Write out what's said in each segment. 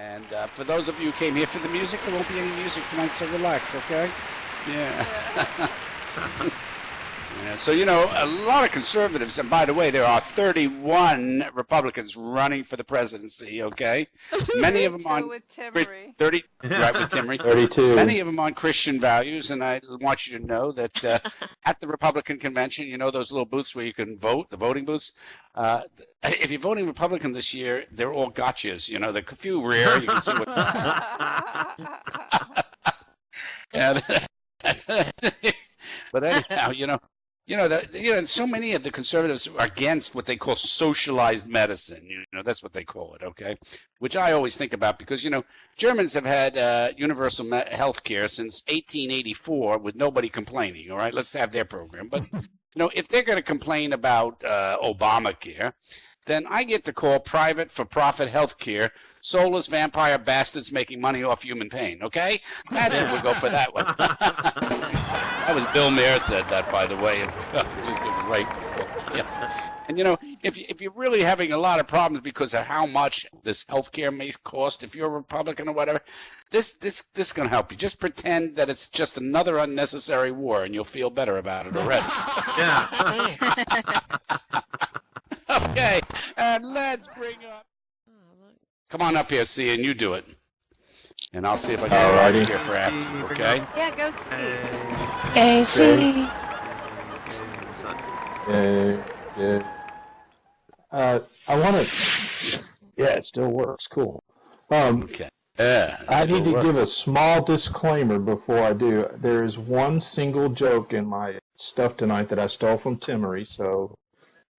And for those of you who came here for the music, there won't be any music tonight, so relax, okay? Yeah. Yeah, so, a lot of conservatives, and by the way, there are 31 Republicans running for the presidency, okay? Many of them on with Timmery. 30, right, with Timmery. 32. Many of them on Christian values, and I want you to know that at the Republican convention, those little booths where you can vote, the voting booths, if you're voting Republican this year, they're all gotchas, they're a few rare, you can see what... But anyhow, so many of the conservatives are against what they call socialized medicine. That's what they call it, okay? Which I always think about because, Germans have had universal health care since 1884 with nobody complaining, all right? Let's have their program. But, if they're going to complain about Obamacare, then I get to call private for-profit health care soulless vampire bastards making money off human pain, okay? That's what we'll go for that one. That was Bill Mayer said that, by the way. Just right. Yeah. And, if you're really having a lot of problems because of how much this health care may cost, if you're a Republican or whatever, this is going to help you. Just pretend that it's just another unnecessary war, and you'll feel better about it already. Yeah. Okay, and let's bring up... Come on up here, C, and you do it. And I'll see if I can get right here for after, okay? Yeah, go Steve. Hey, C. Yeah. I want to... Yeah, it still works. Cool. Okay. Yeah, I need to give a small disclaimer before I do. There is one single joke in my stuff tonight that I stole from Timmery, so...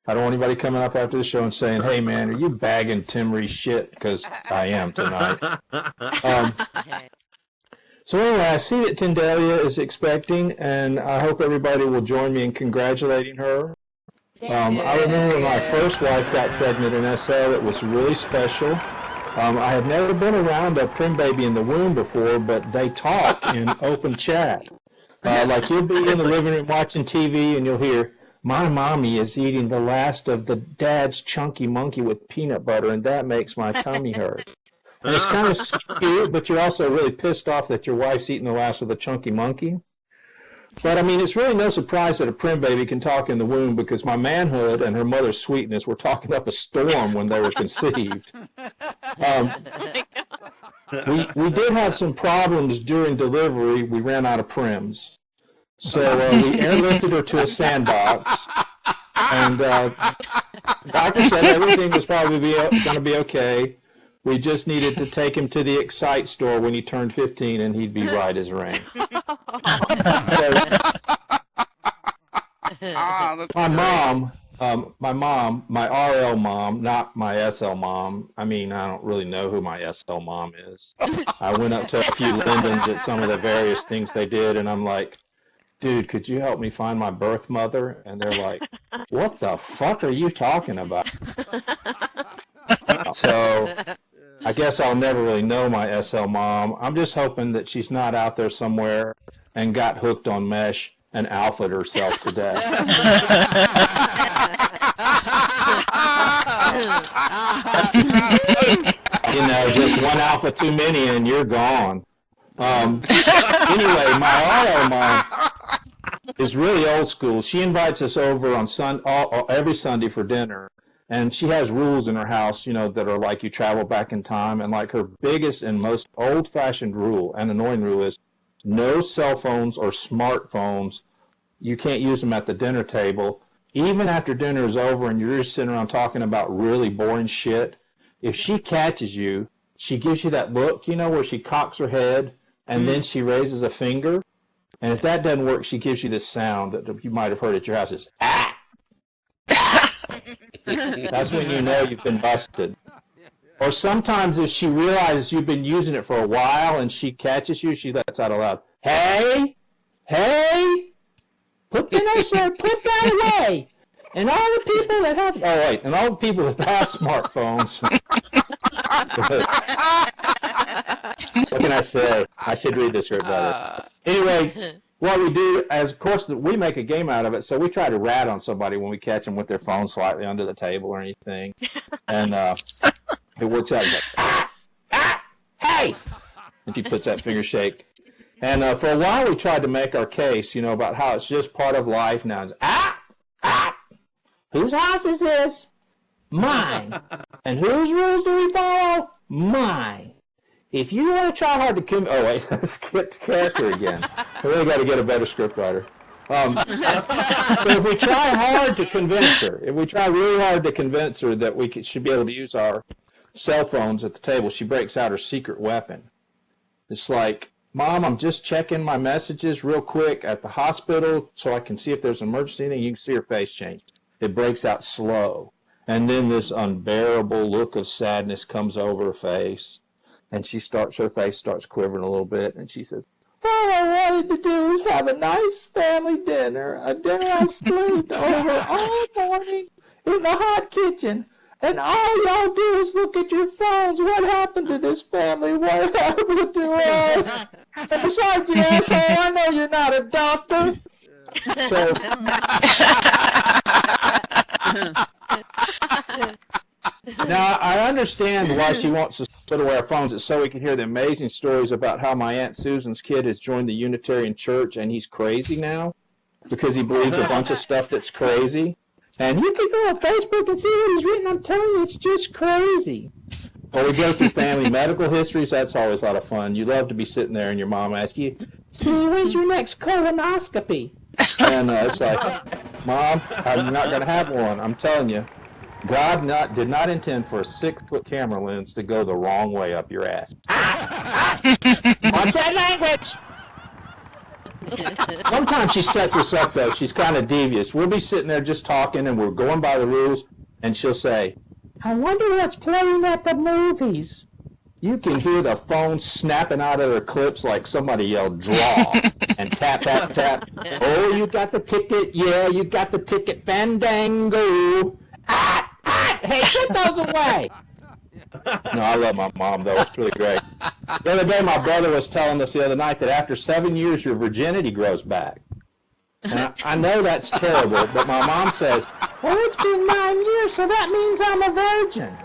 I don't want anybody coming up after the show and saying, hey, man, are you bagging Timmery shit? Because I am tonight. So anyway, I see that Tendalia is expecting, and I hope everybody will join me in congratulating her. I remember when my first wife got pregnant in SL, it was really special. I had never been around a prim baby in the womb before, but they talk in open chat. Like you'll be in the living room watching TV, and you'll hear, my mommy is eating the last of the dad's chunky monkey with peanut butter, and that makes my tummy hurt. And it's kind of cute, but you're also really pissed off that your wife's eating the last of the chunky monkey. But, it's really no surprise that a prim baby can talk in the womb because my manhood and her mother's sweetness were talking up a storm when they were conceived. We did have some problems during delivery. We ran out of prims. So we airlifted her to a sandbox, and doctor said everything was probably going to be okay. We just needed to take him to the Excite store when he turned 15, and he'd be right as rain. My RL mom, not my SL mom. I don't really know who my SL mom is. I went up to a few Lindens at some of the various things they did, and I'm like, dude, could you help me find my birth mother? And they're like, what the fuck are you talking about? So I guess I'll never really know my SL mom. I'm just hoping that she's not out there somewhere and got hooked on mesh and alpha'd herself to death. Just one alpha too many and you're gone. Anyway, my RL mom is really old school. She invites us over on every Sunday for dinner, and she has rules in her house, that are like you travel back in time. And like her biggest and most old-fashioned rule and annoying rule is no cell phones or smartphones. You can't use them at the dinner table. Even after dinner is over and you're just sitting around talking about really boring shit, if she catches you, she gives you that look, where she cocks her head and then she raises a finger. And if that doesn't work, she gives you this sound that you might have heard at your house. It's, ah! That's when you know you've been busted. Or sometimes if she realizes you've been using it for a while and she catches you, she lets out a loud, hey, put that away. And all the people that have, and all the people that have smartphones. What can I say? I should read this here better. Anyway, what we do is, of course, we make a game out of it, so we try to rat on somebody when we catch them with their phone slightly under the table or anything. And it works out. It's like, life. And she puts that finger shake. And for a while, we tried to make our case, about how it's just part of life now. It's, whose house is this? Mine. And whose rules do we follow? Mine. If you want to try hard to oh wait, I skipped character again. I really got to get a better scriptwriter. So if we try hard to convince her, if we try really hard to convince her that we should be able to use our cell phones at the table, she breaks out her secret weapon. It's like, Mom, I'm just checking my messages real quick at the hospital so I can see if there's an emergency, and you can see her face change. It breaks out slow. And then this unbearable look of sadness comes over her face. And her face starts quivering a little bit, and she says, all I wanted to do was have a nice family dinner, a dinner I slaved over all morning in the hot kitchen. And all y'all do is look at your phones. What happened to this family? What happened to us? And besides, you asshole, I know you're not a doctor. So... Now, I understand why she wants us to put away our phones. It's so we can hear the amazing stories about how my Aunt Susan's kid has joined the Unitarian Church, and he's crazy now because he believes a bunch of stuff that's crazy. And you can go on Facebook and see what he's written. I'm telling you, it's just crazy. Or we go through family medical histories. That's always a lot of fun. You love to be sitting there and your mom asks you, see, when's your next colonoscopy? And it's like, Mom, I'm not going to have one. I'm telling you. God did not intend for a 6-foot camera lens to go the wrong way up your ass. Watch that language! Sometimes she sets us up, though. She's kind of devious. We'll be sitting there just talking, and we're going by the rules, and she'll say, I wonder what's playing at the movies. You can hear the phone snapping out of their clips like somebody yelled, draw, and tap, tap, tap. Oh, you got the ticket? Yeah, you got the ticket. Fandango. Hey, put those away. No, I love my mom, though. It's really great. The other day, my brother was telling us the other night that after 7 years, your virginity grows back. And I know that's terrible, but my mom says, well, it's been 9 years, so that means I'm a virgin.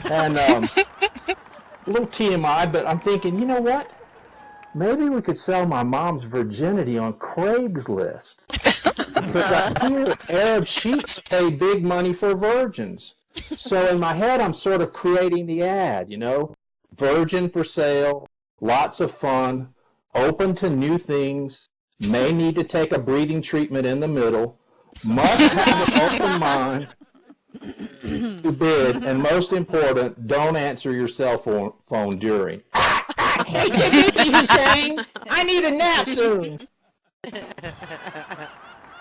And a little TMI, but I'm thinking, you know what? Maybe we could sell my mom's virginity on Craigslist. Because I hear Arab sheiks pay big money for virgins. So in my head, I'm sort of creating the ad, virgin for sale, lots of fun, open to new things, may need to take a breathing treatment in the middle, must have an open mind to bid, and most important, don't answer your cell phone during. Hey, he's saying, I need a nap soon.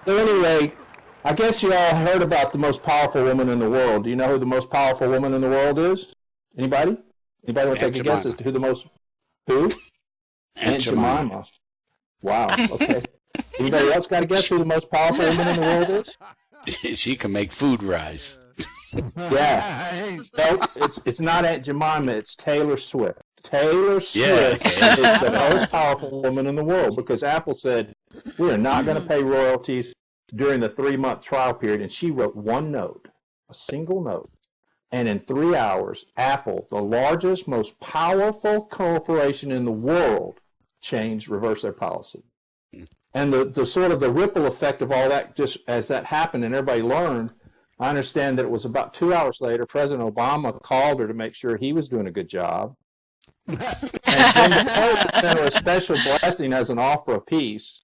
So anyway, I guess you all heard about the most powerful woman in the world. Do you know who the most powerful woman in the world is? Anybody? Anybody want to take a guess as to who the most... Who? Aunt Jemima. Wow, okay. Anybody else got a guess who the most powerful woman in the world is? She can make food rise. Yeah. No, it's not Aunt Jemima, it's Taylor Swift. Taylor Swift is the most powerful woman in the world because Apple said, we are not going to pay royalties during the 3-month trial period. And she wrote one note, a single note. And in 3 hours, Apple, the largest, most powerful corporation in the world, reversed their policy. And the sort of the ripple effect of all that, just as that happened and everybody learned, I understand that it was about 2 hours later, President Obama called her to make sure he was doing a good job. And then the Pope sent her a special blessing as an offer of peace.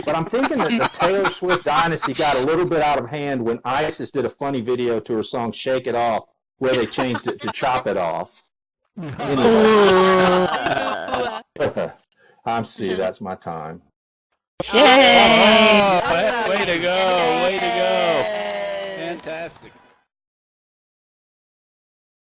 But I'm thinking that the Taylor Swift dynasty got a little bit out of hand when ISIS did a funny video to her song Shake It Off, where they changed it to Chop It Off. Anyway. I'm see, that's my time. Yay! Oh, way to go, way to go. Fantastic.